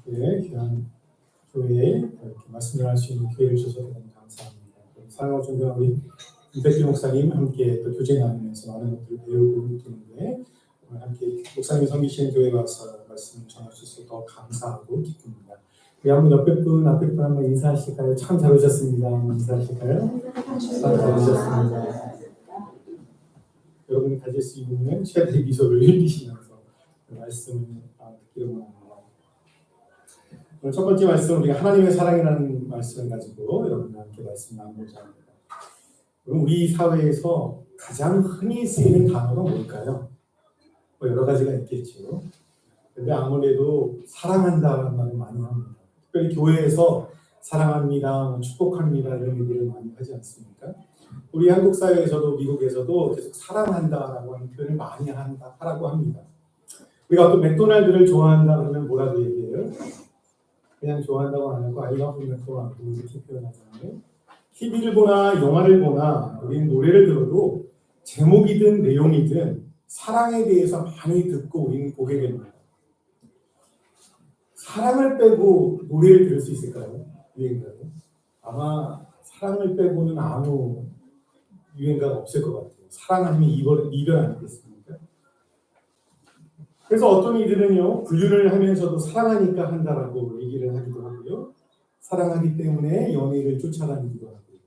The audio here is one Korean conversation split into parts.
이렇게 귀한 교회에 이렇게 말씀 전할 수 있는 기회를 주셔서 대단히 감사합니다. 사랑하고 존경하는 우리 임백규 목사님 함께 또 교제 나누면서 많은 것들을 배우고 있는데 오늘 함께 목사님이 섬기시는 교회에 와서 말씀을 전할 수 있어서 더 감사하고 기쁩니다. 우리 한번 옆에 분, 앞에 분 한번 인사하실까요? 참 잘 오셨습니다. 인사하실까요? 참 잘 오셨습니다. 여러분이 가질 수 있는 최대의 미소를 흘리시면서 말씀을 듣기를 원합니다. 오늘 첫 번째 말씀은 우리가 하나님의 사랑이라는 말씀을 가지고 여러분과 함께 말씀 나누고자 합니다. 그럼 우리 사회에서 가장 흔히 쓰이는 단어가 뭘까요? 뭐 여러 가지가 있겠죠. 근데 아무래도 사랑한다라는 말을 많이 합니다. 특별히 교회에서 사랑합니다, 축복합니다 이런 얘기를 많이 하지 않습니까? 우리 한국 사회에서도 미국에서도 계속 사랑한다라고 하는 표현을 많이 하라고 합니다. 우리가 어떤 맥도날드를 좋아한다 그러면 뭐라고 얘기해요? 그냥 좋아한다고 안 하고 I love 맥도날드 이렇게 표현하잖아요. TV를 보나 영화를 보나 우리는 노래를 들어도 제목이든 내용이든 사랑에 대해서 많이 듣고 우리는 보게 됩니다. 사랑을 빼고 노래를 들을 수 있을까요? 유행가로? 아마 사랑을 빼고는 아무 유행가가 없을 것 같아요. 사랑 아니면 이별 아니겠습니까? 그래서 어떤 이들은요, 분류를 하면서도 사랑하니까 한다라고 얘기를 하기도 하고요. 사랑하기 때문에 연애를 쫓아다니기도 하고요.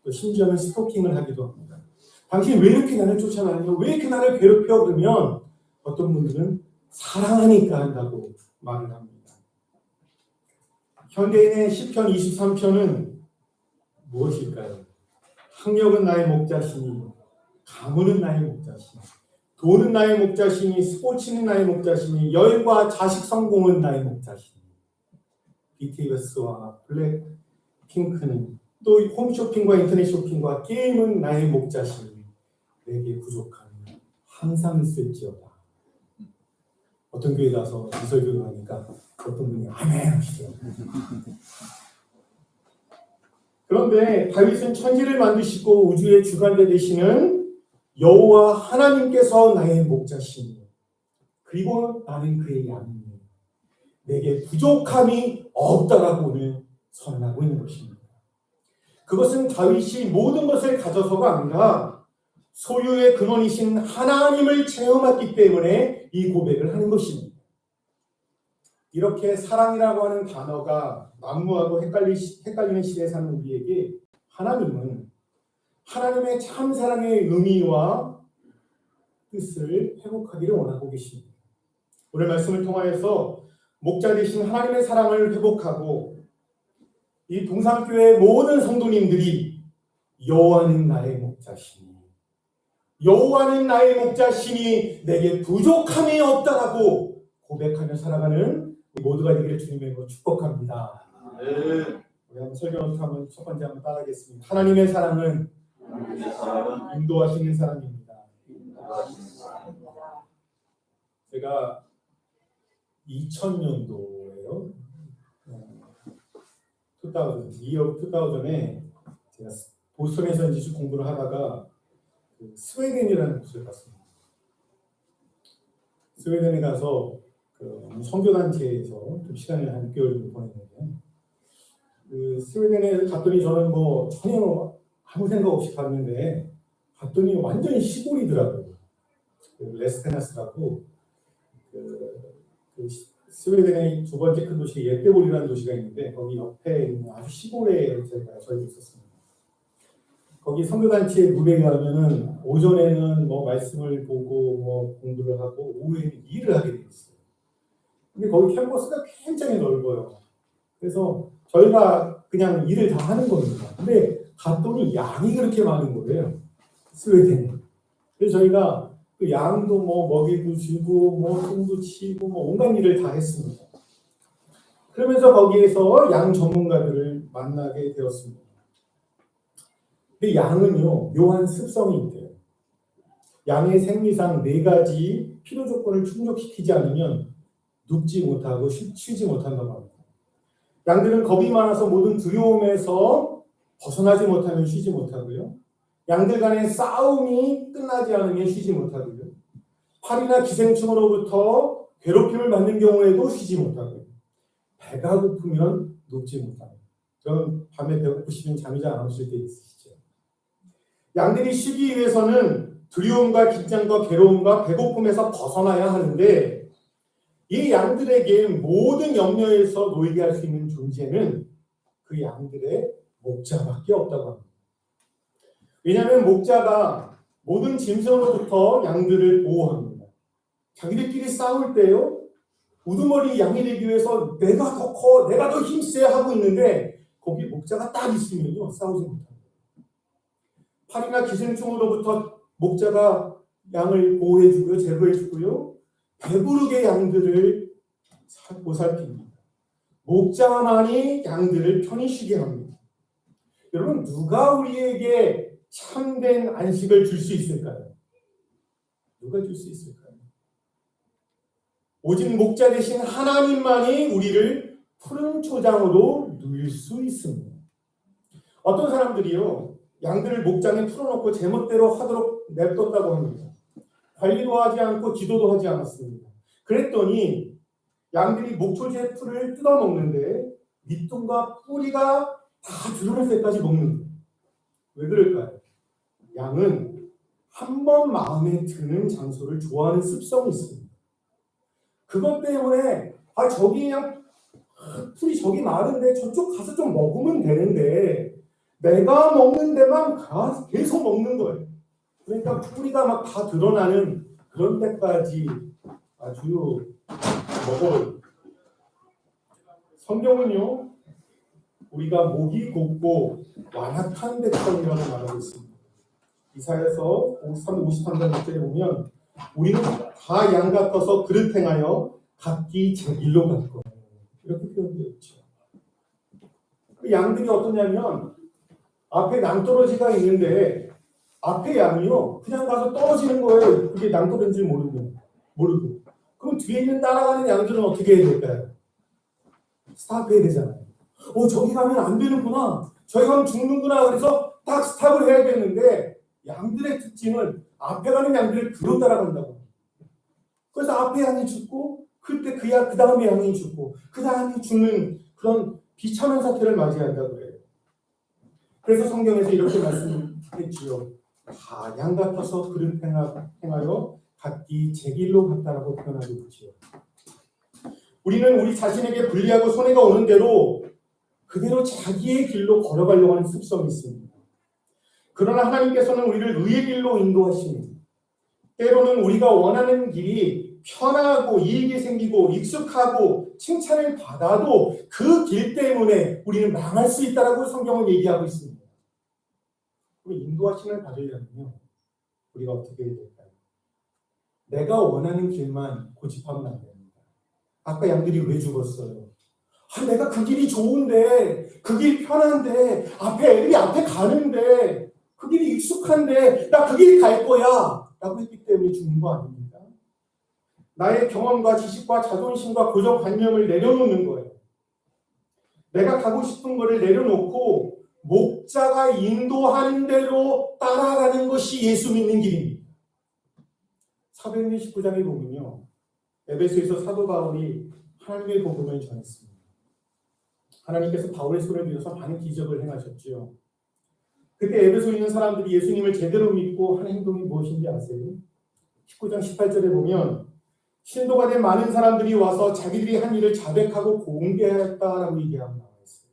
또 심지어는 스토킹을 하기도 합니다. 당신 왜 이렇게 나를 쫓아다니냐? 왜 이렇게 나를 괴롭혀? 그러면 어떤 분들은 사랑하니까 한다고 말을 합니다. 현대인의 시편 23편은 무엇일까요? 학력은 나의 목자시니, 가문은 나의 목자시니, 돈은 나의 목자시니, 스포츠는 나의 목자시니, 여행과 자식 성공은 나의 목자시니. BTS와 블랙핑크는 또 홈쇼핑과 인터넷 쇼핑과 게임은 나의 목자시니 내게 부족함이 항상 있을지어다. 어떤 교회 가서 이 설교를 하니까 어떤 분이 아멘 하시더라고요. 그런데 다윗은 천지를 만드시고 우주의 주관자 되시는 여호와 하나님께서 나의 목자시니 그리고 나는 그의 양이니 내게 부족함이 없다라고 오늘 선언하고 있는 것입니다. 그것은 다윗이 모든 것을 가져서가 아니라 소유의 근원이신 하나님을 체험했기 때문에 이 고백을 하는 것입니다. 이렇게 사랑이라고 하는 단어가 난무하고 헷갈리는 시대에 사는 우리에게 하나님은 하나님의 참 사랑의 의미와 뜻을 회복하기를 원하고 계십니다. 오늘 말씀을 통하여서 목자 되신 하나님의 사랑을 회복하고 이 동산교회 모든 성도님들이 여호와는 나의 목자시니 여호와는 나의 목자시니 내게 부족함이 없다라고 고백하며 살아가는 모두가 되기를 주님의 이름으로 축복합니다. 네. 우리 한번 설교부터 한번 첫 번째 한번 따라하겠습니다. 하나님의 사랑은 인도하시는 사랑입니다. 제가 2000년도에요. 2000에 제가 보스턴에서 이제 공부를 하다가 스웨덴이라는 곳을 갔습니다. 스웨덴에 가서 선교단체에서 좀 시간을 한 6개월 정도 보냈는데 스웨덴에 갔더니 저는 뭐 전혀 아무 생각 없이 갔는데 갔더니 완전히 시골이더라고요. 레스테나스라고 스웨덴의 두 번째 큰 도시 예테보리라는 도시가 있는데 거기 옆에 있는 아주 시골에 저희가 있었습니다. 거기 선교단체 무대에 가면은 오전에는 뭐 말씀을 보고 뭐 공부를 하고 오후에는 일을 하게 돼 있어요. 근데 거기 캠퍼스가 굉장히 넓어요. 그래서 저희가 그냥 일을 다 하는 겁니다. 근데 갔더니 양이 그렇게 많은 거예요. 스웨덴에. 그래서 저희가 그 양도 뭐 먹이도 주고 뭐 똥도 치고 뭐 온갖 일을 다 했습니다. 그러면서 거기에서 양 전문가들을 만나게 되었습니다. 근데 양은요 묘한 습성이 있대요. 양의 생리상 4가지 필요 조건을 충족시키지 않으면 눕지 못하고 쉬지 못한다고 합니다. 양들은 겁이 많아서 모든 두려움에서 벗어나지 못하면 쉬지 못하고요. 양들 간의 싸움이 끝나지 않으면 쉬지 못하고요. 팔이나 기생충으로부터 괴롭힘을 받는 경우에도 쉬지 못하고요. 배가 고프면 눕지 못합니다. 저는 밤에 배고프시면 잠이 잘 안 오실 때 있으시죠? 양들이 쉬기 위해서는 두려움과 긴장과 괴로움과 배고픔에서 벗어나야 하는데 이 양들에게 모든 염려에서 놓이게 할 수 있는 존재는 그 양들의 목자밖에 없다고 합니다. 왜냐하면 목자가 모든 짐승으로부터 양들을 보호합니다. 자기들끼리 싸울 때요, 우두머리 양이 되기 위해서 내가 더 커, 내가 더 힘세 하고 있는데 거기 목자가 딱 있으면요 싸우지 못합니다. 파리나 기생충으로부터 목자가 양을 보호해주고요, 제거해주고요, 배부르게 양들을 보살핍니다. 목자만이 양들을 편히 쉬게 합니다. 여러분, 누가 우리에게 참된 안식을 줄 수 있을까요? 누가 줄 수 있을까요? 오직 목자 되신 하나님만이 우리를 푸른 초장으로 누일 수 있습니다. 어떤 사람들이요, 양들을 목장에 풀어놓고 제멋대로 하도록 냅뒀다고 합니다. 관리도 하지 않고 기도도 하지 않았습니다. 그랬더니 양들이 목초지의 풀을 뜯어먹는데 밑둥과 뿌리가 다 드러날 때까지 먹는 거예요. 왜 그럴까요? 양은 한 번 마음에 드는 장소를 좋아하는 습성이 있습니다. 그것 때문에 저기 그냥 풀이 저기 마른데 저쪽 가서 좀 먹으면 되는데 내가 먹는 데만 계속 먹는 거예요. 그러니까 뿌리가 막 다 드러나는 그런 때까지 아주 먹어요. 성경은요, 우리가 목이 곱고 완악한 백성이라고 말하고 있습니다. 이사야서 53장 6절에 보면 우리는 다 양 같아서 그릇 행하여 각기 제 길로 갈 거예요. 이렇게 표현되어 있죠. 그 양들이 어떠냐면 앞에 낭떠러지가 있는데 앞에 양이요 그냥 가서 떨어지는 거예요. 그게 낭떠러지인지 모르고. 그럼 뒤에 있는 따라가는 양들은 어떻게 해야 될까요? 스탑해야 되잖아요. 저기 가면 안 되는구나. 저기 가면 죽는구나. 그래서 딱 스탑을 해야 되는데 양들의 특징은 앞에 가는 양들을 뒤로 따라간다고. 그래서 앞에 양이 죽고 그때 그 다음에 양이 죽고 그 다음에 죽는 그런 비참한 사태를 맞이한다고 그래요. 그래서 성경에서 이렇게 말씀했지요. 다 양 같아서 그릇 행하여 각기 제 길로 갔다라고 표현하고 있지요. 우리는 우리 자신에게 불리하고 손해가 오는 대로 그대로 자기의 길로 걸어가려고 하는 습성이 있습니다. 그러나 하나님께서는 우리를 의의 길로 인도하십니다. 때로는 우리가 원하는 길이 편하고 이익이 생기고 익숙하고 칭찬을 받아도 그 길 때문에 우리는 망할 수 있다라고 성경은 얘기하고 있습니다. 그럼 인도하심을 받으려면요, 우리가 어떻게 해야 될까요? 내가 원하는 길만 고집하면 안 됩니다. 아까 양들이 왜 죽었어요? 내가 그 길이 좋은데, 그 길이 편한데, 애들이 앞에 가는데, 그 길이 익숙한데, 나 그 길 갈 거야 라고 했기 때문에 죽는 거 아닙니까? 나의 경험과 지식과 자존심과 고정관념을 내려놓는 거예요. 내가 가고 싶은 거를 내려놓고 목자가 인도하는 대로 따라가는 것이 예수 믿는 길입니다. 사도행전 19장에 보면요, 에베소에서 사도 바울이 하나님의 복음을 전했습니다. 하나님께서 바울의 손을 들여서 많은 기적을 행하셨죠. 그때 에베소에 있는 사람들이 예수님을 제대로 믿고 한 행동이 무엇인지 아세요? 19장 18절에 보면 신도가 된 많은 사람들이 와서 자기들이 한 일을 자백하고 공개했다라고 얘기하고 나와 있어요.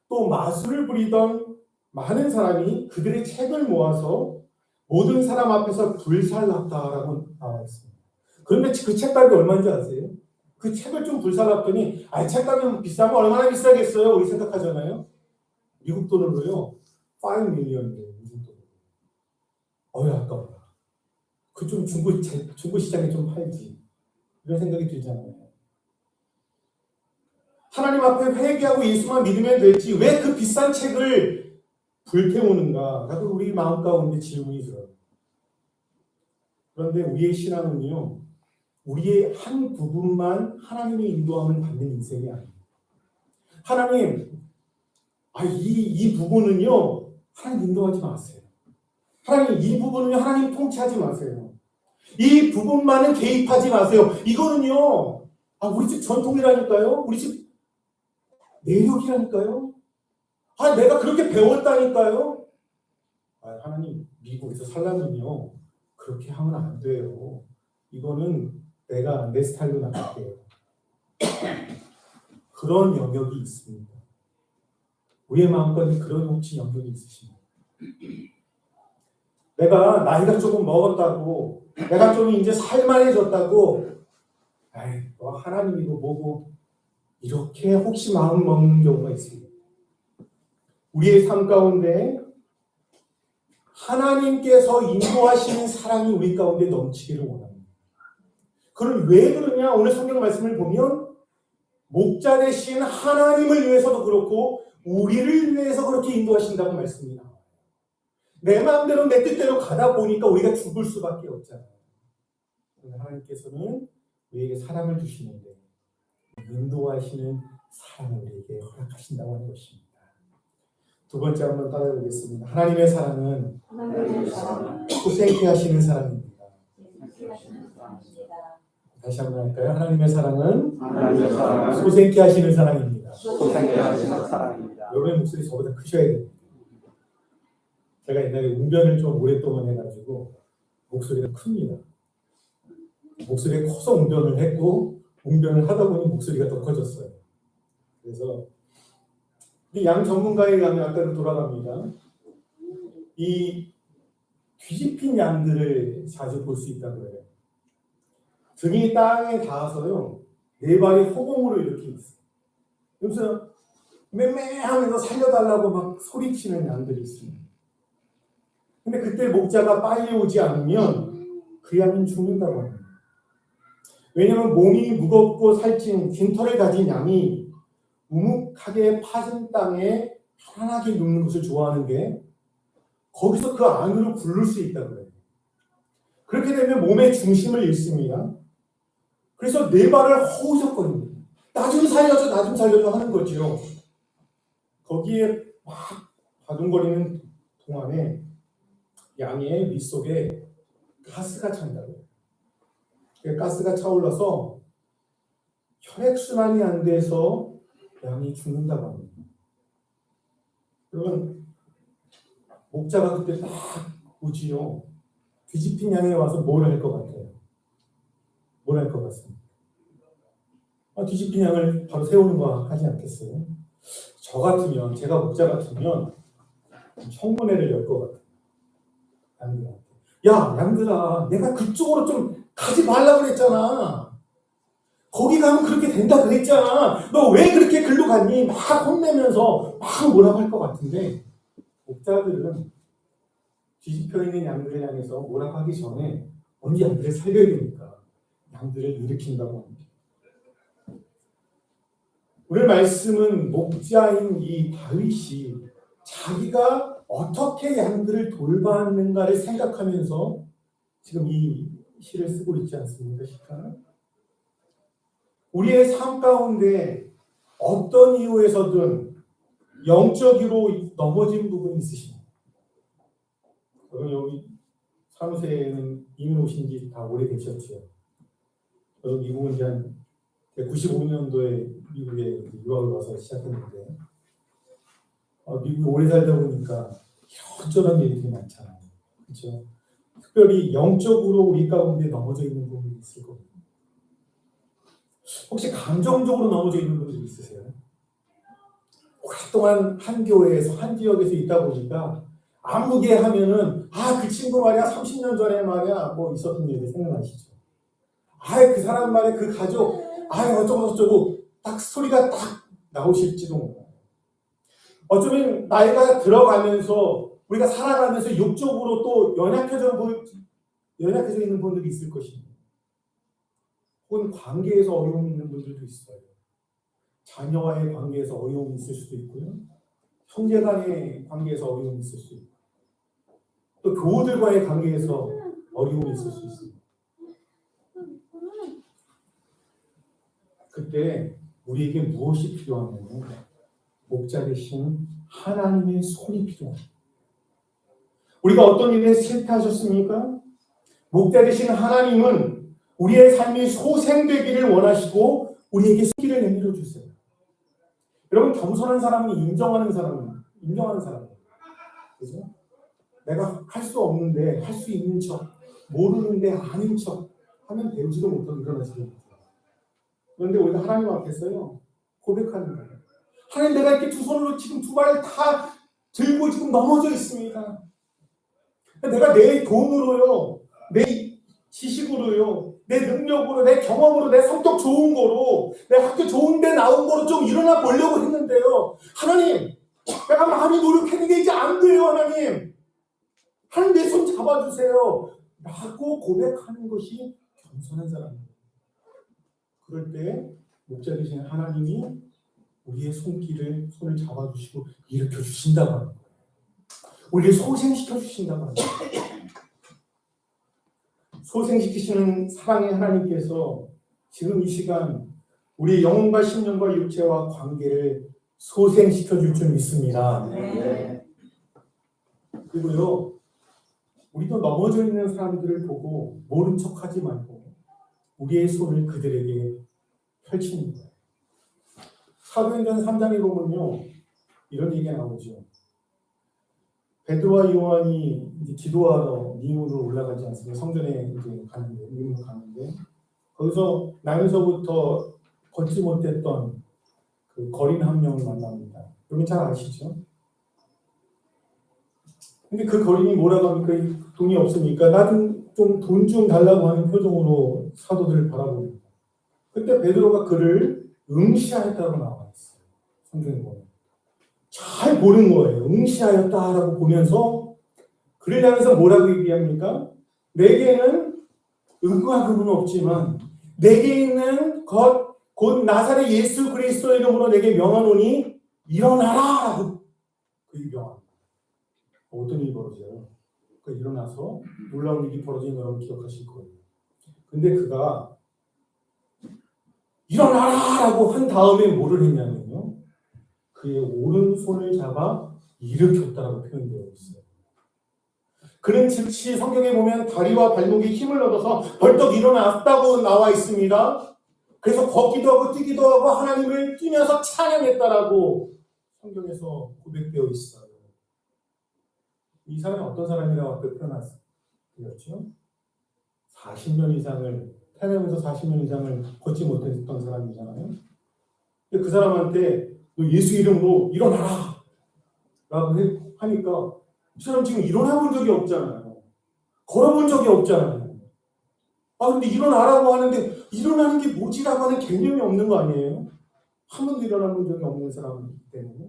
또 마술을 부리던 많은 사람이 그들의 책을 모아서 모든 사람 앞에서 불살랐다라고 나와 있습니다. 그런데 그 책값이 얼마인지 아세요? 그 책을 좀 불살랐더니 책값이 비싸면 얼마나 비싸겠어요? 우리 생각하잖아요. 미국 돈으로요 5 밀리언이에요. 미국 돈으로. 아까워. 그 좀 중고 시장에 좀 팔지. 이런 생각이 들잖아요. 하나님 앞에 회개하고 예수만 믿으면 되지 왜 그 비싼 책을 불태우는가? 라고 우리 마음 가운데 질문이 들어요. 그런데 우리의 신앙은요, 우리의 한 부분만 하나님의 인도함을 받는 인생이 아닙니다. 하나님, 이 부분은요, 하나님 인도하지 마세요. 하나님, 이 부분은요, 하나님 통치하지 마세요. 이 부분만은 개입하지 마세요. 이거는요, 우리 집 전통이라니까요. 우리 집 내력이라니까요. 내가 그렇게 배웠다니까요. 하나님, 미국에서 살려면요 그렇게 하면 안 돼요. 이거는 내가 내 스타일로 나갈게요. 그런 영역이 있습니다. 우리의 마음가짐에 그런 혹시 영역이 있으십니까? 내가 나이가 조금 먹었다고, 내가 좀 이제 살만해졌다고, 뭐 하나님이고 뭐고 이렇게 혹시 마음 먹는 경우가 있습니다. 우리의 삶 가운데 하나님께서 인도하시는 사랑이 우리 가운데 넘치기를 원합니다. 그럼 왜 그러냐? 오늘 성경 말씀을 보면 목자 되신 하나님을 위해서도 그렇고 우리를 위해서 그렇게 인도하신다고 말씀이 나와요. 내 마음대로 내 뜻대로 가다 보니까 우리가 죽을 수밖에 없잖아요. 하나님께서는 우리에게 사랑을 주시는데 인도하시는 사랑을 우리에게 허락하신다고 하는 것입니다. 두 번째 한번 따라해보겠습니다. 하나님의 사랑은 소생케 하시는 사랑입니다. 다시 한번 할까요? 하나님의 사랑은 소생케 하시는 사랑입니다. 여러분의 목소리 저보다 크셔야 됩니다. 제가 옛날에 웅변을 좀 오랫동안 해가지고 목소리가 큽니다. 목소리가 커서 웅변을 했고 웅변을 하다 보니 목소리가 더 커졌어요. 그래서 양 전문가에 가면 아까로 돌아갑니다. 이 뒤집힌 양들을 자주 볼 수 있다고 해요. 등이 땅에 닿아서요. 네 발이 허공으로 이렇게 있어요. 그래서 맴매하면서 살려달라고 막 소리치는 양들이 있습니다. 근데 그때 목자가 빨리 오지 않으면 그 양은 죽는다고 합니다. 왜냐하면 몸이 무겁고 살찐 긴 털을 가진 양이 우묵하게 파진 땅에 편안하게 눕는 것을 좋아하는 게 거기서 그 안으로 굴를 수 있다고 해요. 그렇게 되면 몸의 중심을 잃습니다. 그래서 네 발을 허우적거립니다. 나 좀 살려줘, 나 좀 살려줘 하는 거지요. 거기에 막 바둥거리는 동안에 양의 밑속에 가스가 찬다고 해요. 가스가 차올라서 혈액순환이 안 돼서 양이 죽는다고 합니다. 그러면 목자가 그때 딱 오지요. 뒤집힌 양에 와서 뭘 할 것 같아요? 뭘 할 것 같습니다? 뒤집힌 양을 바로 세우는 거 하지 않겠어요? 저 같으면, 제가 목자 같으면 청문회를 열 것 같아요. 양들한테. 야, 양들아, 내가 그쪽으로 좀 가지 말라고 그랬잖아. 거기 가면 그렇게 된다 그랬잖아. 너 왜 그렇게 글로 갔니? 막 혼내면서 막 뭐라고 할 것 같은데 목자들은 뒤집혀 있는 양들을 향해서 뭐라고 하기 전에 먼저 양들을 살려야 되니까 양들을 일으킨다고 합니다. 오늘 말씀은 목자인 이 다윗이 자기가 어떻게 양들을 돌봤는가를 생각하면서 지금 이 시를 쓰고 있지 않습니까? 시가? 우리의 삶 가운데 어떤 이유에서든 영적으로 넘어진 부분이 있으십니다. 여러분 여기 사무소에는 이민 오신 지 다 오래되셨죠. 저도 미국은 이제 한 95년도에 미국에 유학을 와서 시작했는데 미국에 오래 살다 보니까 이런저런 일들이 많잖아요. 그렇죠? 특별히 영적으로 우리 가운데 넘어져 있는 부분이 있을 겁니다. 혹시 감정적으로 넘어져 있는 분들 있으세요? 오랫동안 한 교회에서 한 지역에서 있다 보니까 아무게 하면은 그 친구 말이야 30년 전에 말이야 뭐 있었던 일이 생각나시죠? 그 사람 말에 그 가족 어쩌고 저쩌고 딱 스토리가 딱 나오실지도 몰라요. 어쩌면 나이가 들어가면서 우리가 살아가면서 육적으로 또 연약해져 있는 분들이 있을 것입니다. 혹은 관계에서 어려움이 있는 분들도 있어요. 자녀와의 관계에서 어려움이 있을 수도 있고요. 형제 간의 관계에서 어려움이 있을 수 있고 또 교우들과의 관계에서 어려움이 있을 수 있습니다. 그때 우리에게 무엇이 필요하냐면 목자 되신 하나님의 손이 필요합니다. 우리가 어떤 일에 실패하셨습니까? 목자 되신 하나님은 우리의 삶이 소생되기를 원하시고 우리에게 손길을 내밀어 주세요. 여러분, 겸손한 사람은 인정하는 사람이에요. 그죠? 내가 할 수 없는데 할 수 있는 척, 모르는데 아는 척 하면 배우지도 못하고 일어나지도 못해요. 그런데 우리가 하나님 앞에서요, 고백하는 거예요. 하나님, 내가 이렇게 두 손으로 지금 두 발을 다 들고 지금 넘어져 있습니다. 내가 내 돈으로요, 내 지식으로요, 내 능력으로, 내 경험으로, 내 성격 좋은 거로, 내 학교 좋은 데 나온 거로 좀 일어나 보려고 했는데요. 하나님, 내가 많이 노력했는데 이제 안 돼요, 하나님. 하나님, 내 손 잡아주세요. 라고 고백하는 것이 겸손한 사람입니다. 그럴 때 목자 되신 하나님이 우리의 손을 잡아주시고 일으켜 주신다고 하는 거예요. 우리를 소생시켜 주신다고 하는 거예요. 소생시키시는 사랑의 하나님께서 지금 이 시간 우리의 영혼과 심령과 육체와 관계를 소생시켜 줄 줄 믿습니다. 네. 그리고요, 우리도 넘어져 있는 사람들을 보고 모른 척하지 말고 우리의 손을 그들에게 펼치는 거예요. 사도행전 3장에 보면요, 이런 얘기가 나오죠. 베드로와 요한이 이제 기도하러 니무로 올라가지 않습니까? 성전에 이제 가는데, 니무로 가는데, 거기서 나면서부터 걷지 못했던 그 거린 한 명을 만납니다. 여러분 잘 아시죠? 근데 그 거린이 뭐라고 합니까? 돈이 없으니까 나는 좀 돈 좀 달라고 하는 표정으로 사도들을 바라봅니다. 그때 베드로가 그를 응시하였다고 나와 있어요. 성경에 보면. 잘 보는 거예요. 응시하였다라고 보면서 그를 향해서 뭐라고 얘기합니까? 내게는 은과 금은 없지만 내게 있는 것 곧 나사렛 예수 그리스도의 이름으로 내게 명하노니 일어나라 라고 그 명합니다. 어떤 일이 벌어져요? 그 일어나서 놀라운 일이 벌어진 여러분 기억하실 거예요. 근데 그가 일어나라 라고 한 다음에 뭐를 했냐면요, 그의 오른손을 잡아 일으켰다라고 표현되어 있어요. 그는 즉시 성경에 보면 다리와 발목에 힘을 얻어서 벌떡 일어났다고 나와 있습니다. 그래서 걷기도 하고 뛰기도 하고 하나님을 뛰면서 찬양했다라고 성경에서 고백되어 있어요. 이 사람이 어떤 사람이라고 표현했죠? 40년 이상을, 태어나면서 40년 이상을 걷지 못했던 사람이잖아요. 근데 그 사람한테 너 예수 이름으로 일어나라 라고 하니까 이 사람 지금 일어나 본 적이 없잖아요. 걸어본 적이 없잖아요. 근데 일어나라고 하는데 일어나는 게 뭐지라고 하는 개념이 없는 거 아니에요? 한 번도 일어나 본 적이 없는 사람이기 때문에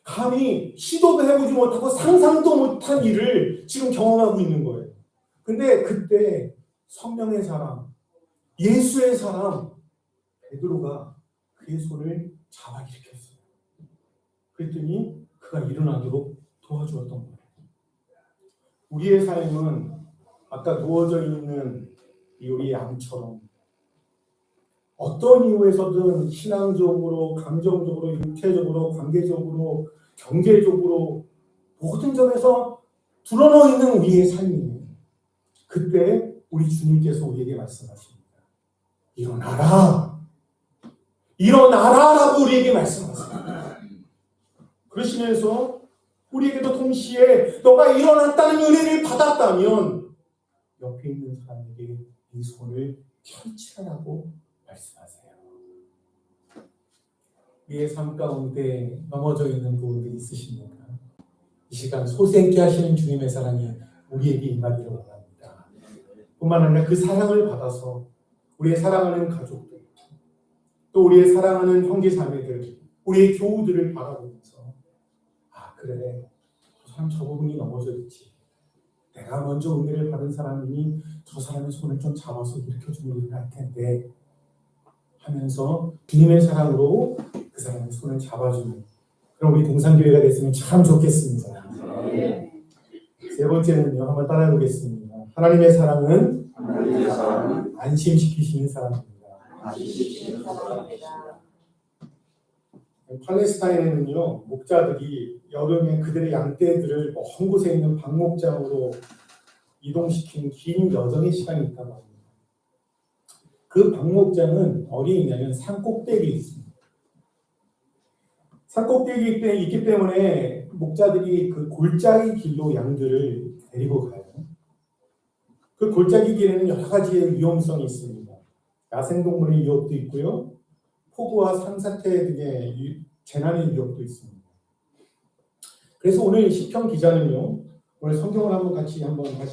감히 시도도 해보지 못하고 상상도 못한 일을 지금 경험하고 있는 거예요. 근데 그때 성령의 사람, 예수의 사람 베드로가 그의 손을 잡아 일으켰어요. 그랬더니 그가 일어나도록 도와주었던 거예요. 우리의 삶은 아까 누워져 있는 이 우리 양처럼 어떤 이유에서든 신앙적으로, 감정적으로, 육체적으로, 관계적으로, 경제적으로 모든 점에서 드러나 있는 우리의 삶이에요. 그때 우리 주님께서 우리에게 말씀하십니다. 일어나라! 일어나라라고 우리에게 말씀하십니다. 그러시면서 우리에게도 동시에 너가 일어났다는 은혜를 받았다면 옆에 있는 사람에게 이 손을 펼치라고 말씀하세요. 우리의 삶 가운데 넘어져 있는 부분들이 있으십니까? 이 시간 소생케 하시는 주님의 사랑이 우리에게 임하기를 원합니다. 뿐만 아니라 그 사랑을 받아서 우리의 사랑하는 가족들, 또 우리의 사랑하는 형제 자매들, 우리의 교우들을 바라보면서 그래, 저 사람 저 부분이 넘어져 있지. 내가 먼저 은혜를 받은 사람이니 저 사람의 손을 좀 잡아서 일으켜주는 일을 할 텐데 하면서 주님의 사랑으로 그 사람의 손을 잡아주는 그럼 우리 동산교회가 됐으면 참 좋겠습니다. 세 번째는요, 한번 따라해 보겠습니다. 하나님의 사랑은 안심시키시는 사랑입니다. 팔레스타인에는요, 목자들이 여름에 그들의 양떼들을 먼 곳에 있는 방목장으로 이동시키는 긴 여정의 시간이 있다고 합니다. 그 방목장은 어디에 있냐면 산 꼭대기에 있습니다. 산꼭대기에 있기 때문에 목자들이 그 골짜기 길로 양들을 데리고 가요. 그 골짜기 길에는 여러 가지의 위험성이 있습니다. 야생동물의 위협도 있고요. 폭우와 산사태 등의 재난의 위협도 있습니다. 그래서 오늘 시편 기자는요. 오늘 성경을 한번 다시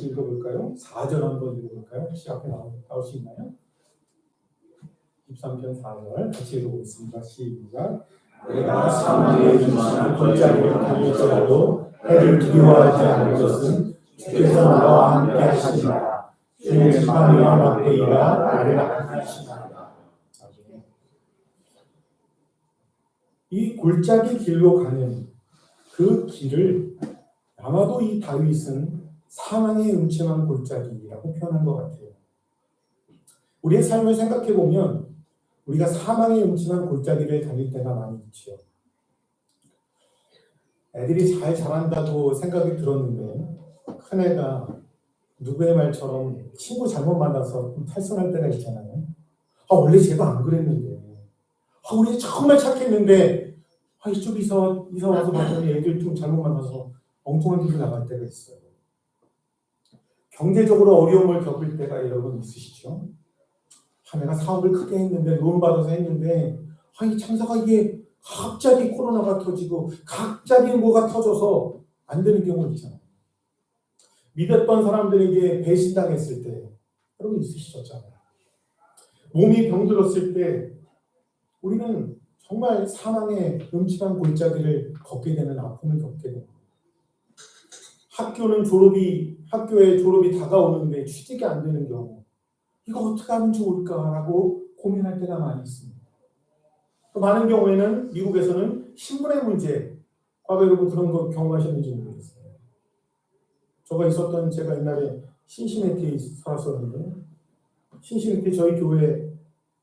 읽어볼까요? 4절 한번 읽어볼까요? 혹시 앞에 나올 수 있나요? 13편 4절 같이 읽어보겠습니다. 시작. 내가 사망의 음침한 골짜기를 달릴지라도 해를 두려워하지 않을 것은 주께서 나와 함께 하시리라. 주의 지팡이와 막대기가 나를 안위하시리라. 이 골짜기 길로 가는 그 길을 아마도 이 다윗은 사망의 음침한 골짜기라고 표현한 것 같아요. 우리의 삶을 생각해 보면 우리가 사망의 음침한 골짜기를 다닐 때가 많이 있죠. 애들이 잘 자란다고 생각이 들었는데 큰애가 누구의 말처럼 친구 잘못 만나서 탈선할 때가 있잖아요. 원래 제가 안 그랬는데, 우리 정말 착했는데, 이쪽 이사 와서 봤더니 애들 좀 잘못 만나서 엉뚱한 길로 나갈 때가 있어요. 경제적으로 어려움을 겪을 때가 여러분 있으시죠? 내가 사업을 크게 했는데, 론 받아서 했는데, 이 참사가 이게 갑자기 코로나가 터지고, 갑자기 뭐가 터져서 안 되는 경우 있잖아요. 믿었던 사람들에게 배신당했을 때, 여러분 있으시잖아요. 몸이 병들었을 때, 우리는 정말 사망의 음침한 골짜기를 걷게 되는 아픔을 겪게 됩니다. 학교에 졸업이 다가오는데 취직이 안 되는 경우, 이거 어떻게 하면 좋을까라고 고민할 때가 많이 있습니다. 많은 경우에는 미국에서는 신분의 문제, 여러분 그런 거 경험하셨는지 모르겠어요. 제가 옛날에 신시내티에 살았었는데, 신시내티 저희 교회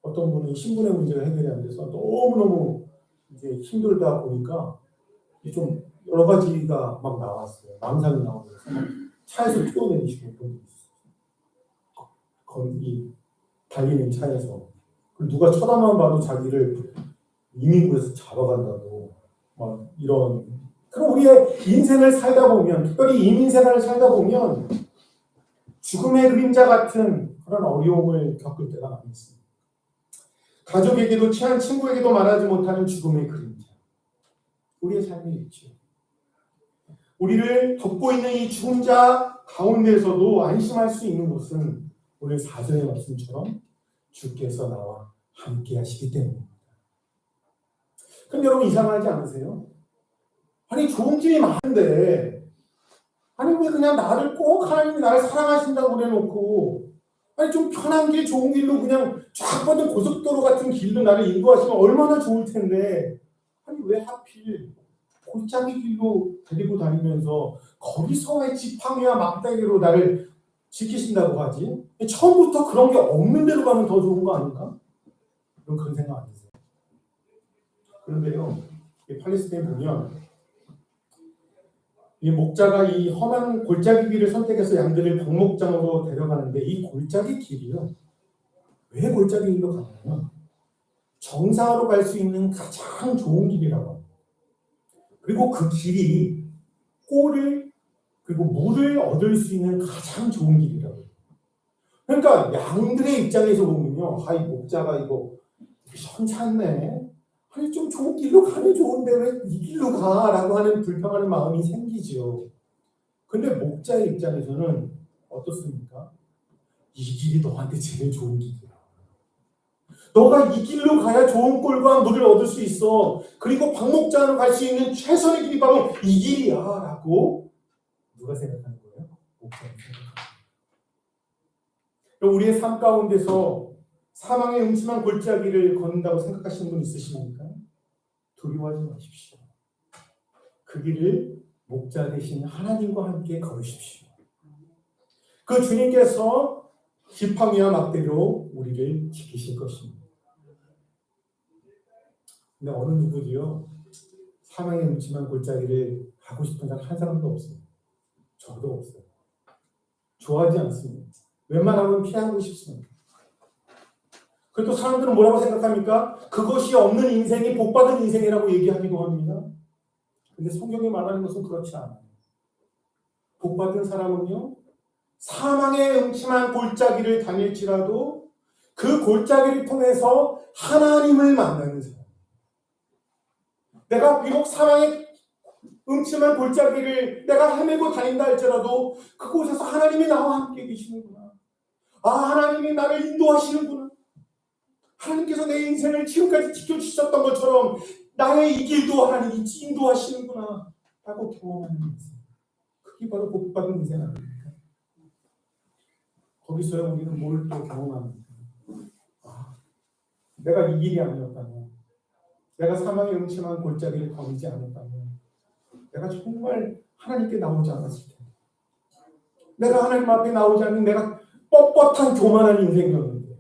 어떤 분이 신분의 문제가 해결이 안 돼서 너무너무 이제 힘들다 보니까 좀 여러 가지가 막 나왔어요. 망상이 나오면서 차에서 뛰어내리시고 그런 게 있어요. 이 달리는 차에서 누가 쳐다만 봐도 자기를 이민구에서 잡아간다고 막 이런. 그럼 우리의 인생을 살다 보면, 특별히 이민 생활을 살다 보면 죽음의 그림자 같은 그런 어려움을 겪을 때가 많이 있습니다. 가족에게도 친한 친구에게도 말하지 못하는 죽음의 그림자. 우리의 삶에 있죠. 우리를 덮고 있는 이 죽음자 가운데서도 안심할 수 있는 것은 오늘 4절의 말씀처럼 주께서 나와 함께 하시기 때문입니다. 그럼 여러분 이상하지 않으세요? 좋은 길이 많은데 왜 그냥 나를 꼭 하나님이 나를 사랑하신다고 그래놓고 좀 편한 길, 좋은 길로 그냥 쫙 뻗은 고속도로 같은 길로 나를 인도하시면 얼마나 좋을 텐데 왜 하필 골짜기 길로 데리고 다니면서 거기서의 지팡이와 막대기로 나를 지키신다고 하지? 처음부터 그런 게 없는 데로 가면 더 좋은 거 아닌가? 그런 생각 안 드세요? 그런데요, 팔레스타인 보면 이 목자가 이 험한 골짜기 길을 선택해서 양들을 방목장으로 데려가는데 이 골짜기 길이요. 왜 골짜기 길로 가냐면 정상으로 갈 수 있는 가장 좋은 길이라고 합니다. 그리고 그 길이 꼴을 그리고 물을 얻을 수 있는 가장 좋은 길이라고 해요. 그러니까 양들의 입장에서 보면요. 이 목자가 이거 현찮네. 좀 좋은 길로 가면 좋은데 왜 이 길로 가? 라고 하는 불평하는 마음이 생기죠. 근데 목자의 입장에서는 어떻습니까? 이 길이 너한테 제일 좋은 길이야. 너가 이 길로 가야 좋은 꼴과 물을 얻을 수 있어. 그리고 방목자로 갈 수 있는 최선의 길이 바로 이 길이야. 라고 누가 생각하는 거예요? 목자가 생각합니다. 우리의 삶 가운데서 사망의 음침한 골짜기를 걷는다고 생각하시는 분 있으십니까? 두려워하지 마십시오. 그 길을 목자 되신 하나님과 함께 걸으십시오. 그 주님께서 지팡이와 막대로 우리를 지키실 것입니다. 근데 어느 누구도요, 사망의 음침한 골짜기를 가고 싶은 사람 한 사람도 없어요. 저도 없어요. 좋아하지 않습니다. 웬만하면 피하고 싶습니다. 그래도 사람들은 뭐라고 생각합니까? 그것이 없는 인생이 복받은 인생이라고 얘기하기도 합니다. 근데 성경이 말하는 것은 그렇지 않아요. 복받은 사람은요, 사망의 음침한 골짜기를 다닐지라도 그 골짜기를 통해서 하나님을 만나는 사람. 내가 비록 사망의 음침한 골짜기를 내가 헤매고 다닌다 할지라도 그곳에서 하나님이 나와 함께 계시는구나. 아, 하나님이 나를 인도하시는구나. 하나님께서 내 인생을 지금까지 지켜주셨던 것처럼 나의 이 길도 하나님이 인도하시는구나 라고 경험하는 인생. 그게 바로 복받은 인생 아닙니까? 거기서야 우리는 뭘 또 경험합니까? 아, 내가 이 길이 아니었다면, 내가 사망의 음침한 골짜기를 거니지 않았다면 내가 정말 하나님께 나오지 않았을 텐데, 내가 하나님 앞에 나오지 않는 내가 뻣뻣한 교만한 인생이었는데,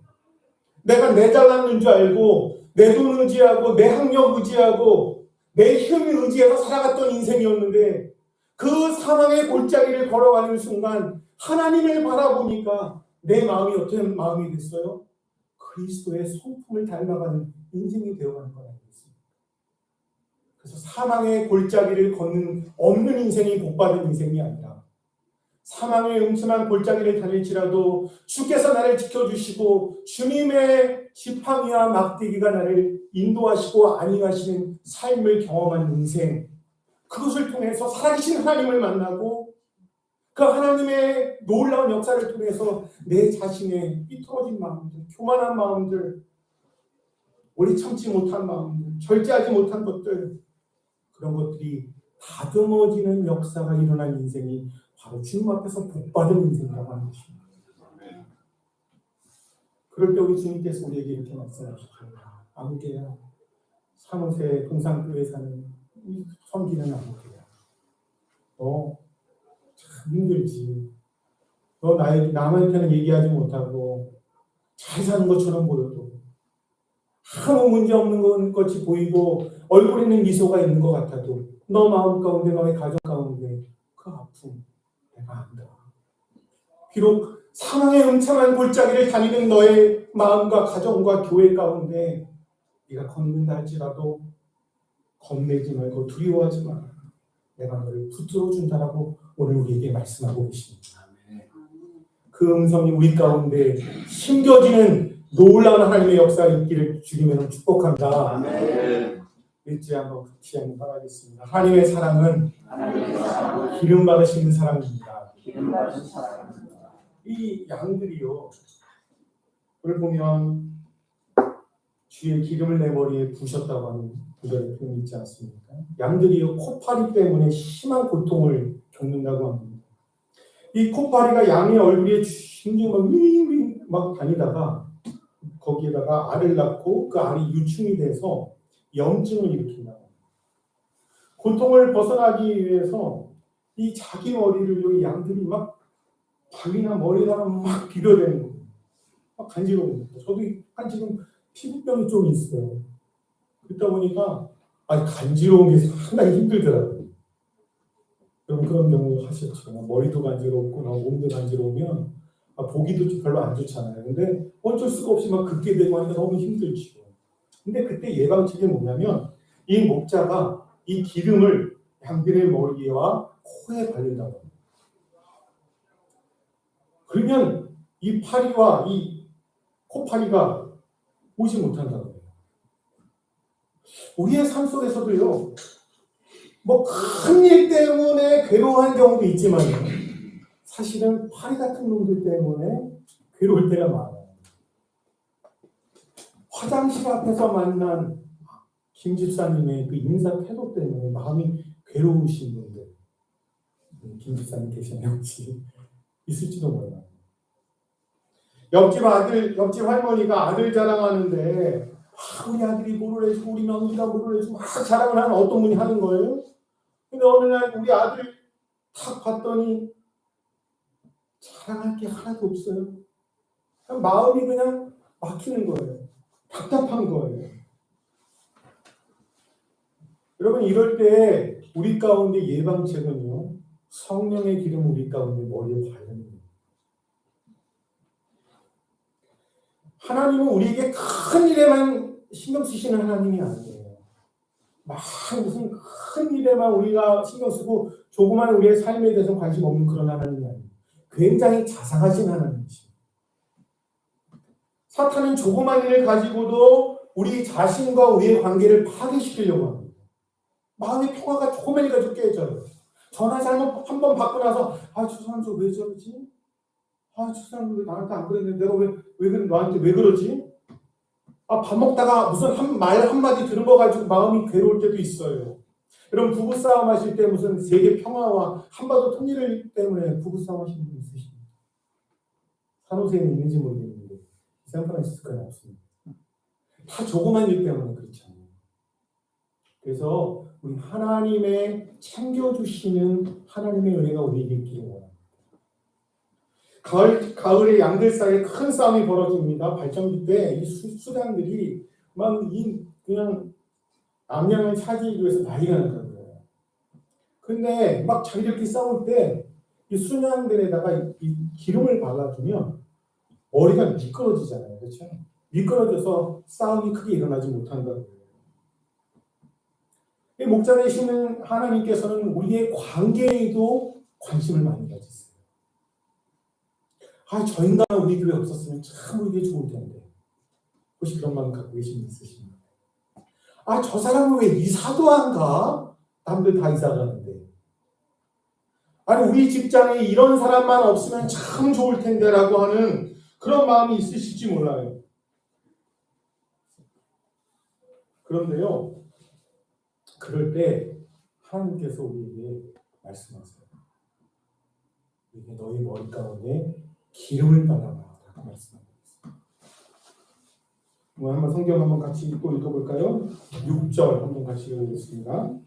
내가 내 잘났는 줄 알고 내 돈 의지하고 내 학력 의지하고 내 힘 의지해서 살아갔던 인생이었는데, 그 사망의 골짜기를 걸어가는 순간 하나님을 바라보니까 내 마음이 어떤 마음이 됐어요? 그리스도의 성품을 닮아가는 인생이 되어가는 것 아니겠습니까? 그래서 사망의 골짜기를 걷는 없는 인생이 복받은 인생이 아니라, 사망의 음침한 골짜기를 다닐지라도 주께서 나를 지켜주시고 주님의 지팡이와 막대기가 나를 인도하시고 안위하시는 삶을 경험한 인생, 그것을 통해서 살아계신 하나님을 만나고 그 하나님의 놀라운 역사를 통해서 내 자신의 삐뚤어진 마음들, 교만한 마음들, 오래 참지 못한 마음들, 절제하지 못한 것들, 그런 것들이 다듬어지는 역사가 일어난 인생이 바로 주님 앞에서 복받은 인생이라고 하는 것입니다. 그럴 때 우리 주님께서 우리에게 이렇게 말씀하시죠. 아무개야, 사무새 동산교회 사는 이 섬기는 아무개야, 너 참 힘들지. 너 남한테는 얘기하지 못하고 잘 사는 것처럼 보여도, 아무 문제 없는 것이 보이고 얼굴에는 미소가 있는 것 같아도 너 마음 가운데, 너의 가정 가운데 그 아픔 내가 안다. 비록 사망의 음침한 골짜기를 다니는 너의 마음과 가정과 교회 가운데 네가 걷는다 할지라도 겁내지 말고 두려워하지 마라. 내가 너를 붙들어 준다라고 오늘 우리에게 말씀하고 계십니다. 그 음성이 우리 가운데 심겨지는 놀라운 하나님의 역사가 있기를 주님으로 축복합니다. 아멘. 믿지 한번 같이 한번 바라겠습니다. 하나님의 사랑은 기름 받으시는 사랑입니다. 이 양들이요, 그걸 보면 주의 기름을 내 머리에 부으셨다고 하는 구절의 표현이 있지 않습니까? 양들이요, 코파리 때문에 심한 고통을 겪는다고 합니다. 이 코파리가 양의 얼굴에 굉장히 막 다니다가 거기에다가 알을 낳고 그 알이 유충이 돼서 염증을 일으킨다. 고통을 벗어나기 위해서 이 자기 머리를 이 양들이 막 발이나 머리다가 막 비벼대는 거예요. 막 간지러운 거예요. 저도 약간 지금 피부병이 좀 있어요. 그러다 보니까 간지러운 게 상당히 힘들더라고요. 여러분 그런 경우 하셨죠. 머리도 간지럽고 몸도 간지러우면 보기도 별로 안 좋잖아요. 근데 어쩔 수가 없이 막 긁게 되고 하니까 너무 힘들죠. 근데 그때 예방책이 뭐냐면 이 목자가 이 기름을 양들의 머리와 코에 바른다고 합니다. 그러면 이 파리와 이 코파리가 오지 못한다고 해요. 우리의 삶 속에서도요, 뭐 큰 일 때문에 괴로워하는 경우도 있지만 사실은 파리 같은 놈들 때문에 괴로울 때가 많아요. 화장실 앞에서 만난 김 집사님의 그 인사 태도 때문에 마음이 괴로우신 분들, 김 집사님 계시나요? 혹시 있을지도 몰라요. 옆집 할머니가 아들 자랑하는데 우리 아들이 뭐를 해주고 우리 며느리가 뭐를 해주고 막 자랑을 하는 어떤 분이 하는 거예요. 근데 어느 날 우리 아들 탁 봤더니 자랑할 게 하나도 없어요. 마음이 그냥 막히는 거예요. 답답한 거예요. 여러분 이럴 때 우리 가운데 예방책은요, 성령의 기름 우리 가운데 머리에 바르는 거예요. 하나님은 우리에게 큰 일에만 신경 쓰시는 하나님이 아니에요. 막 무슨 큰 일에만 우리가 신경 쓰고 조그만 우리의 삶에 대해서 관심 없는 그런 하나님이 아니에요. 굉장히 자상하신 하나님이십니다. 사탄은 조그만 일을 가지고도 우리 자신과 우리의 관계를 파괴시키려고 합니다. 마음의 평화가 조그만 일 가지고 깨져요. 전화 잘못 한 번 받고 나서 저 사람 왜 저러지? 저 사람 왜 나한테 안 그랬는데 내가 너한테 왜 그러지? 밥 먹다가 무슨 말 한마디 들은 거 가지고 마음이 괴로울 때도 있어요. 여러분 부부싸움 하실 때 무슨 세계 평화와 한반도 통일 때문에 부부싸움 하시는 분 있으십니까? 산호세에는 있는지 모르겠는데 샌프란시스코에는 없습니다. 다 조그만 일 때문에 그렇잖아요. 그래서 우리 하나님의 챙겨주시는 하나님의 은혜가 우리에게 있기를 원합니다. 가을에 양들 사이에 큰 싸움이 벌어집니다. 발정기 때 이 수장들이 그냥 암양을 차지하기 위해서 난리가 난다는 거예요. 근데 막 자기들끼리 싸울 때 이 순양들에다가 이 기름을 발라주면 머리가 미끄러지잖아요. 그렇죠? 미끄러져서 싸움이 크게 일어나지 못한다는 거예요. 목자 되시는 하나님께서는 우리의 관계에도 관심을 많이 가지세요. 저 인간은 우리 교회 없었으면 참 우리에게 좋을 텐데. 혹시 그런 마음 갖고 계신 분 있으십니까? 저 사람은 왜 이사도 안 가? 남들 다 이사 가는데. 우리 직장에 이런 사람만 없으면 참 좋을 텐데라고 하는 그런 마음이 있으실지 몰라요. 그런데요, 그럴 때 하나님께서 우리에게 말씀하세요. 이게 너희 머리 가운데 기름을 발라라 라고 말씀합니다. 한번 성경 한번 같이 또 읽어볼까요? 6절 한번 같이 읽어보겠습니다.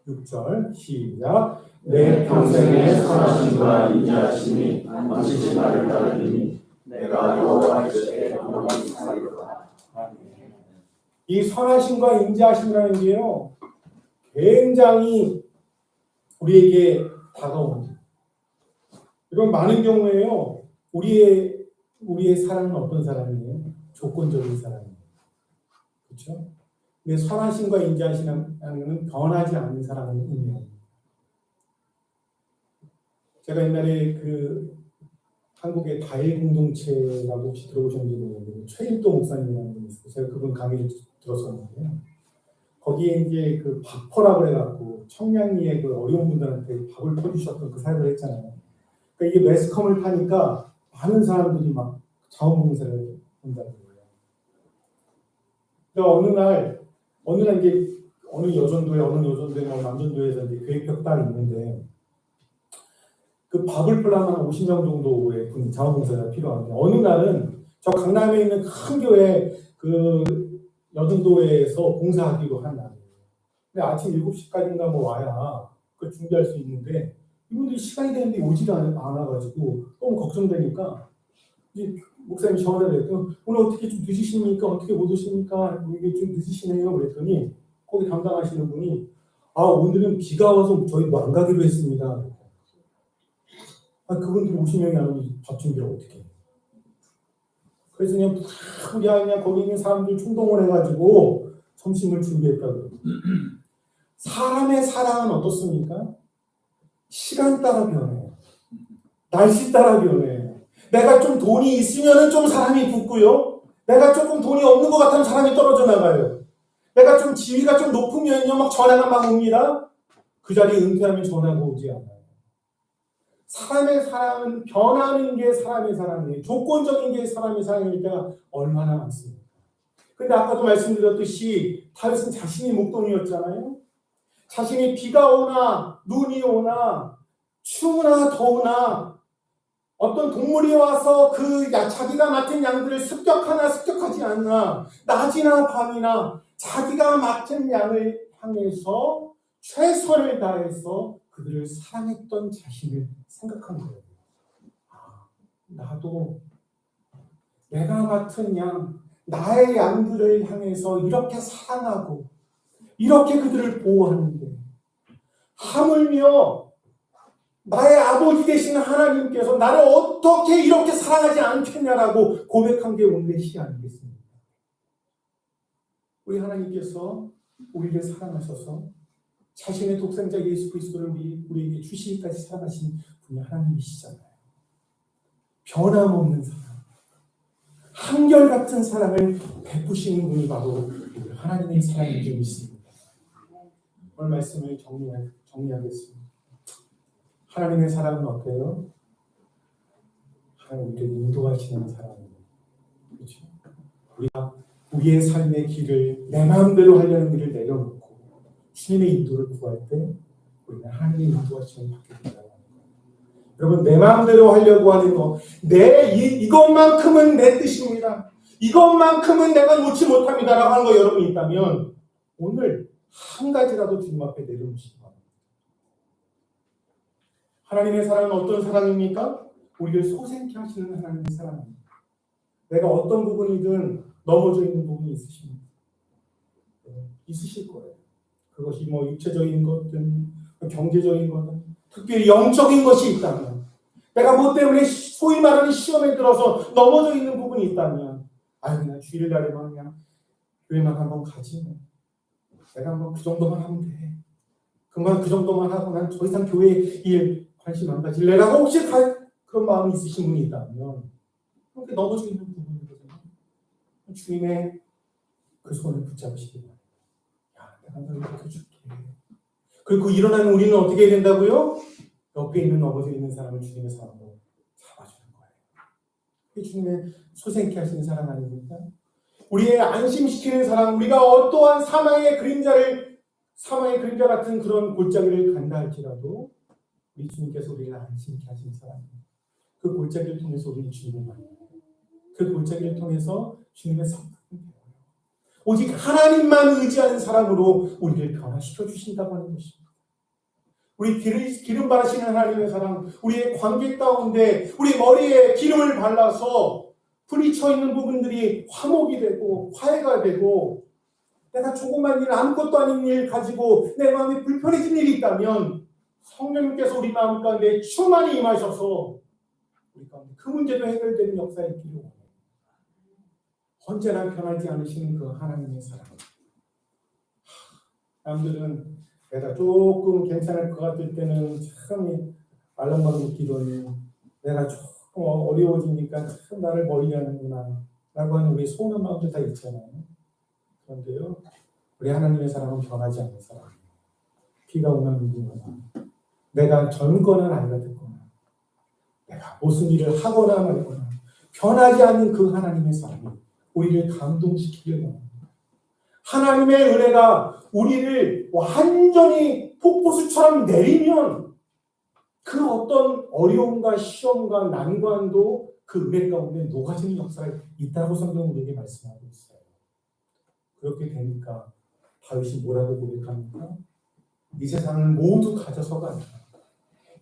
6절 시작. 내 평생의 선하심과 인자하심이 만지지 나를 따르니 내가 여호와의 뜻에 영원히 살리로다. 이 선하심과 인자하심이라는 게요, 굉장히 우리에게 다가옵니다. 이런 많은 경우에요, 우리의 사랑은 어떤 사랑이에요? 조건적인 사랑이에요. 그렇죠? 근데 선하심과 인자하심은 변하지 않는 사랑을 의미합니다. 제가 옛날에 한국의 다일 공동체라고 혹시 들어보셨는지 모르겠는데 최일도 목사님이라는 분이 있어요. 제가 그분 강의를 들었었는데요. 거기에 이제 밥퍼라고 해갖고 청량리의 어려운 분들한테 밥을 퍼주셨던 그 사역을 했잖아요. 그러니까 이게 매스컴을 타니까 많은 사람들이 막 자원봉사를 한다는 거예요. 그러니까 어느 날 이제 어느 여전도에 남전도에서 이제 계획표 딱 있는데 그 밥을 풀려면 50명 정도의 분 자원봉사가 필요한데 어느 날은 저 강남에 있는 큰 교회 여전도에서 봉사하기로 한 날이에요. 근데 아침 7시까지인가 와야 준비할 수 있는데 이분들이 시간이 되는데 오지를 않아가지고 너무 걱정되니까 이제 목사님이 전화를 했더니 오늘 어떻게 좀 늦으십니까? 어떻게 못 오십니까? 이게 좀 늦으시네요. 그랬더니 거기 담당하시는 분이 오늘은 비가 와서 저희 안 가기로 했습니다. 그분들 50명이 안 오면 밥 준비를 어떻게 해요? 그래서 그냥 거기 있는 사람들 충동을 해가지고 점심을 준비했다고. 사람의 사랑은 어떻습니까? 시간 따라 변해요. 날씨 따라 변해요. 내가 좀 돈이 있으면 좀 사람이 붙고요. 내가 조금 돈이 없는 것 같으면 사람이 떨어져 나가요. 내가 좀 지위가 좀 높으면요, 막 전화가 막 옵니다. 그 자리에 은퇴하면 전화가 오지 않아요. 사람의 사랑은 변하는 게 사람의 사랑이에요. 조건적인 게 사람의 사랑일 때가 얼마나 많습니까? 근데 아까도 말씀드렸듯이 다윗은 자신이 목동이었잖아요. 자신이 비가 오나 눈이 오나 추우나 더우나 어떤 동물이 와서 자기가 맡은 양들을 습격하나 습격하지 않나 낮이나 밤이나 자기가 맡은 양을 향해서 최선을 다해서 그들을 사랑했던 자신을 생각한 거예요. 나도 내가 맡은 양, 나의 양들을 향해서 이렇게 사랑하고 이렇게 그들을 보호하는데 하물며 나의 아버지 되시는 하나님께서 나를 어떻게 이렇게 사랑하지 않겠냐라고 고백한 게 오늘의 시 아니겠습니까? 우리 하나님께서 우리를 사랑하셔서 자신의 독생자 예수 그리스도를 우리에게 주시기까지 사랑하신 분이 하나님이시잖아요. 변함없는 사랑, 한결같은 사랑을 베푸시는 분이 바로 하나님의 사랑인 줄 믿습니다. 오늘 말씀을 정리하겠습니다. 하나님의 사랑은 어때요? 하나님 우리를 인도하시는 사랑입니다. 그렇죠? 우리가 우리의 삶의 길을 내 마음대로 하려는 일을 내려놓고 주님의 인도를 구할 때 우리는 하나님의 인도하심을 받게 된다는 거예요. 여러분, 내 마음대로 하려고 하는 거, 이것만큼은 내 뜻입니다. 이것만큼은 내가 놓지 못합니다라고 하는 거 여러분이 있다면 오늘 한 가지라도 주님 앞에 내려놓으시기 바랍니다. 하나님의 사랑은 어떤 사랑입니까? 우리를 소생케 하시는 하나님의 사랑입니다. 내가 어떤 부분이든 넘어져 있는 부분이 있으십니까? 있으실 거예요. 그것이 뭐 육체적인 것든 경제적인 것든 특별히 영적인 것이 있다면, 내가 뭐 때문에 소위 말하는 시험에 들어서 넘어져 있는 부분이 있다면, 그냥 주일날에만 그냥 교회만 한번 가지, 내가 한번 그 정도만 하면 돼. 그 정도만 하고 난 더 이상 교회 일 관심 안 가질래라고 혹시 그런 마음이 있으신 분이 있다면 그렇게 넘어져 있는 부분이거든요. 주님의 그 손을 붙잡으시기 바랍니다. 내가 널 이렇게 줄게. 그리고 일어나는 우리는 어떻게 해야 된다고요? 옆에 있는 넘어져 있는 사람을 주님의 사랑으로 잡아주는 거예요. 그게 주님의 소생케 하시는 사랑 아닙니까? 우리의 안심시키는 사랑, 우리가 어떠한 사망의 그림자 같은 그런 골짜기를 간다 할지라도 우리 주님께서 우리를 안심케 하시는 사랑입니다. 그 골짜기를 통해서 우리는 주님을 만나요. 그 골짜기를 통해서 주님의 성품을 배워요. 오직 하나님만 의지하는 사람으로 우리를 변화시켜 주신다고 하는 것입니다. 우리 기름 바르시는 하나님의 사랑, 우리의 관계 가운데 우리 머리에 기름을 발라서 불이 쳐 있는 부분들이 화목이 되고 화해가 되고, 내가 조그만 일, 아무것도 아닌 일 가지고 내 마음이 불편해진 일이 있다면 성령님께서 우리 마음 가운데 충만히 임하셔서 우리 가운데 그 문제도 해결되는 역사에 있기를 원해요. 언제나 변하지 않으시는 그 하나님의 사랑. 남들은 내가 조금 괜찮을 것 같을 때는 참 알랑말랑 기도니, 내가 조금 어려워지니까 참 나를 멀리하는구나 라고 하는 우리 소원한 마음들 다 있잖아요. 그런데요, 우리 하나님의 사랑은 변하지 않는 사랑이에요. 비가 오나 눈이 오나, 내가 젊거나 나이가 듣거나, 내가 무슨 일을 하거나 말거나 변하지 않는 그 하나님의 사랑이 우리를 감동시키길 원합니다. 하나님의 은혜가 우리를 완전히 폭포수처럼 내리면 그 어떤 어려움과 시험과 난관도 그 은혜 가운데 녹아지는 역사가 있다고 성경은 우리에게 말씀하고 있어요. 그렇게 되니까 다윗이 뭐라고 고백합니까? 이 세상을 모두 가져서가 아니라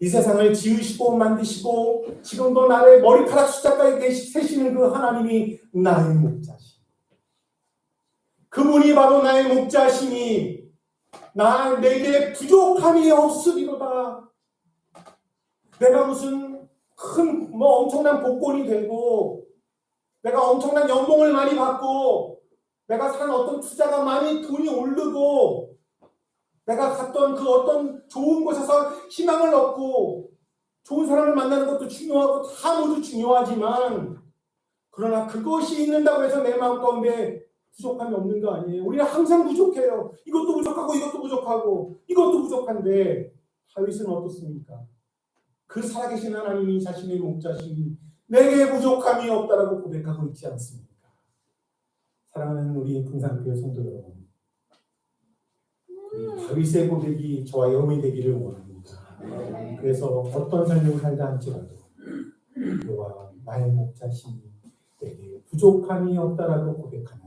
이 세상을 지으시고 만드시고 지금도 나의 머리카락 숫자까지 세시는 그 하나님이 나의 목자시, 그분이 바로 나의 목자시니 내게 부족함이 없으리로다. 내가 무슨 큰 엄청난 복권이 되고, 내가 엄청난 연봉을 많이 받고, 내가 산 어떤 투자가 많이 돈이 오르고, 내가 갔던 그 어떤 좋은 곳에서 희망을 얻고 좋은 사람을 만나는 것도 중요하고 다 모두 중요하지만, 그러나 그것이 있는다고 해서 내 마음 가운데 부족함이 없는 거 아니에요. 우리는 항상 부족해요. 이것도 부족하고 이것도 부족하고 이것도 부족한데, 다윗은 어떻습니까? 그 살아계신 하나님이 자신의 목자시니 내게 부족함이 없다라고 고백하고 있지 않습니까? 사랑하는 우리 풍산교회 성도 여러분, 다윗의 고백이 저와 여러분이 되기를 원합니다. 그래서 어떤 삶을 살다 할지라도 여호와 나의 목자시니 내게 부족함이 없다라고 고백합니다.